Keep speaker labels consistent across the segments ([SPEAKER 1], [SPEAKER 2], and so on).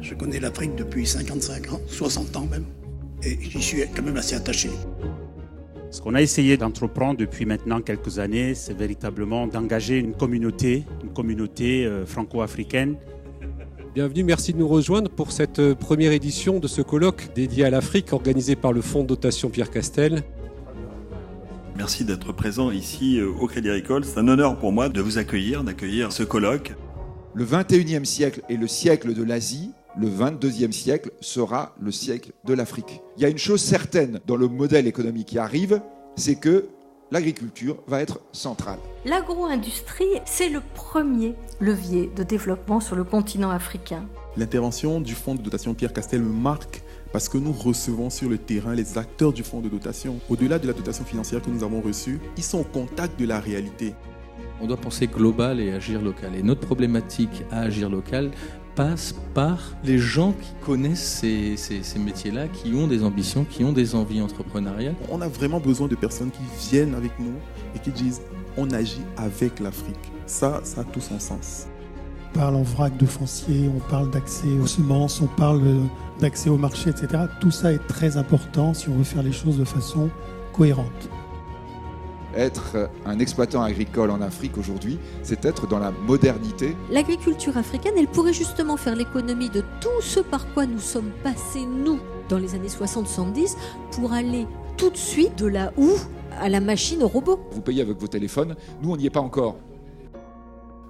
[SPEAKER 1] Je connais l'Afrique depuis 55 ans, 60 ans même, et j'y suis quand même assez attaché.
[SPEAKER 2] Ce qu'on a essayé d'entreprendre depuis maintenant quelques années, c'est véritablement d'engager une communauté franco-africaine.
[SPEAKER 3] Bienvenue, merci de nous rejoindre pour cette première édition de ce colloque dédié à l'Afrique organisé par le Fonds de dotation Pierre Castel.
[SPEAKER 4] Merci d'être présent ici au Crédit Agricole. C'est un honneur pour moi de vous accueillir, d'accueillir ce colloque.
[SPEAKER 5] Le 21e siècle est le siècle de l'Asie. Le 22e siècle sera le siècle de l'Afrique. Il y a une chose certaine dans le modèle économique qui arrive, c'est que l'agriculture va être centrale.
[SPEAKER 6] L'agro-industrie, c'est le premier levier de développement sur le continent africain.
[SPEAKER 7] L'intervention du Fonds de dotation Pierre Castel me marque parce que nous recevons sur le terrain les acteurs du Fonds de dotation. Au-delà de la dotation financière que nous avons reçue, ils sont au contact de la réalité.
[SPEAKER 8] On doit penser global et agir local. Et notre problématique à agir local passe par les gens qui connaissent ces métiers-là, qui ont des ambitions, qui ont des envies entrepreneuriales.
[SPEAKER 7] On a vraiment besoin de personnes qui viennent avec nous et qui disent « on agit avec l'Afrique ». Ça a tout son sens.
[SPEAKER 9] On parle en vrac de foncier, on parle d'accès aux semences, on parle d'accès au marché, etc. Tout ça est très important si on veut faire les choses de façon cohérente.
[SPEAKER 5] Être un exploitant agricole en Afrique aujourd'hui, c'est être dans la modernité.
[SPEAKER 6] L'agriculture africaine, elle pourrait justement faire l'économie de tout ce par quoi nous sommes passés, nous, dans les années 60-70, pour aller tout de suite de la houe à la machine au robot.
[SPEAKER 5] Vous payez avec vos téléphones, nous on n'y est pas encore.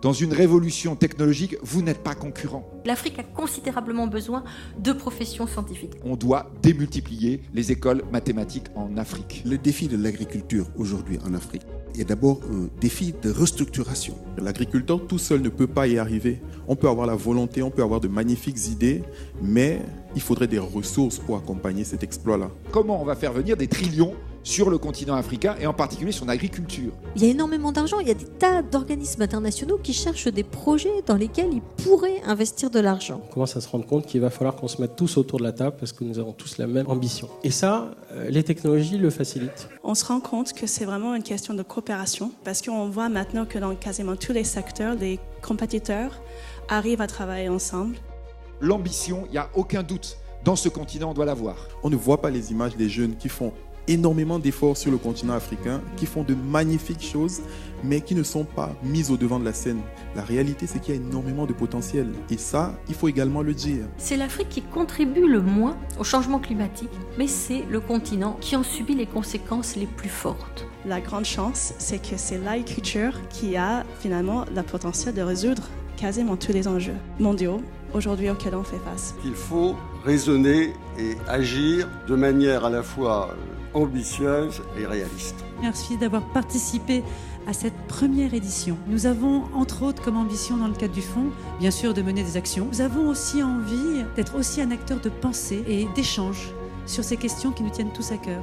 [SPEAKER 5] Dans une révolution technologique, vous n'êtes pas concurrent.
[SPEAKER 6] L'Afrique a considérablement besoin de professions scientifiques.
[SPEAKER 5] On doit démultiplier les écoles mathématiques en Afrique.
[SPEAKER 10] Le défi de l'agriculture aujourd'hui en Afrique est d'abord un défi de restructuration.
[SPEAKER 7] L'agriculteur tout seul ne peut pas y arriver. On peut avoir la volonté, on peut avoir de magnifiques idées, mais il faudrait des ressources pour accompagner cet exploit-là.
[SPEAKER 5] Comment on va faire venir des trillions sur le continent africain et en particulier sur l'agriculture?
[SPEAKER 6] Il y a énormément d'argent, il y a des tas d'organismes internationaux qui cherchent des projets dans lesquels ils pourraient investir de l'argent.
[SPEAKER 11] On commence à se rendre compte qu'il va falloir qu'on se mette tous autour de la table parce que nous avons tous la même ambition. Et ça, les technologies le facilitent.
[SPEAKER 12] On se rend compte que c'est vraiment une question de coopération parce qu'on voit maintenant que dans quasiment tous les secteurs, les compétiteurs arrivent à travailler ensemble.
[SPEAKER 5] L'ambition, il n'y a aucun doute. Dans ce continent, on doit l'avoir.
[SPEAKER 7] On ne voit pas les images des jeunes qui font énormément d'efforts sur le continent africain, qui font de magnifiques choses, mais qui ne sont pas mises au devant de la scène. La réalité, c'est qu'il y a énormément de potentiel. Et ça, il faut également le dire.
[SPEAKER 6] C'est l'Afrique qui contribue le moins au changement climatique, mais c'est le continent qui en subit les conséquences les plus fortes.
[SPEAKER 12] La grande chance, c'est que c'est l'agriculture qui a finalement le potentiel de résoudre quasiment tous les enjeux mondiaux aujourd'hui auxquels on fait face.
[SPEAKER 13] Il faut raisonner et agir de manière à la fois ambitieuse et réaliste.
[SPEAKER 14] Merci d'avoir participé à cette première édition. Nous avons, entre autres, comme ambition dans le cadre du fonds, bien sûr, de mener des actions. Nous avons aussi envie d'être aussi un acteur de pensée et d'échange sur ces questions qui nous tiennent tous à cœur.